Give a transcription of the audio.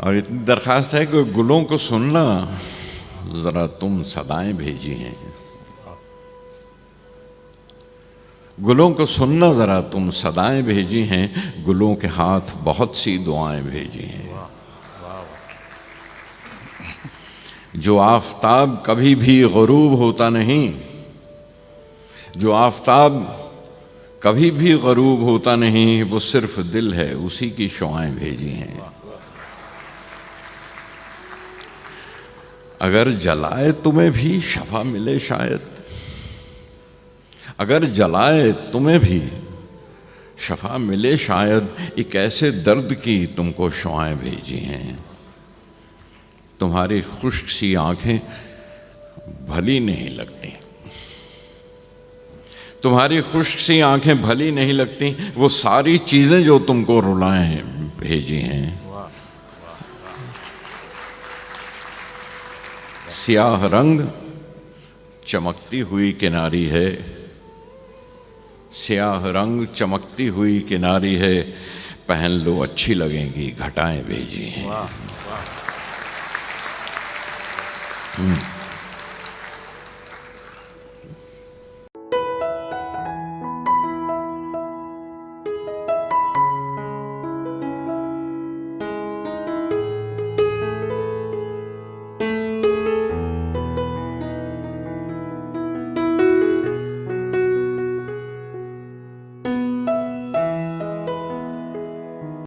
और इतनी दरखास्त है कि गुलों को सुनना ज़रा तुम सदाएं भेजी हैं, गुलों को सुनना ज़रा तुम सदाएं भेजी हैं, गुलों के हाथ बहुत सी दुआएं भेजी हैं। जो आफताब कभी भी ग़ुरूब होता नहीं, जो आफताब कभी भी ग़ुरूब होता नहीं, वो सिर्फ दिल है उसी की शुआएं भेजी हैं। अगर जलाए तुम्हें भी शफा मिले शायद, अगर जलाए तुम्हें भी शफा मिले शायद, एक ऐसे दर्द की तुमको शुआएं भेजी हैं। तुम्हारी खुश्क सी आंखें भली नहीं लगती, तुम्हारी खुश्क सी आंखें भली नहीं लगती, वो सारी चीजें जो तुमको रुलाएं भेजी हैं। स्याह रंग चमकती हुई किनारी है, स्याह रंग चमकती हुई किनारी है, पहन लो अच्छी लगेंगी घटाएं भेजी हैं।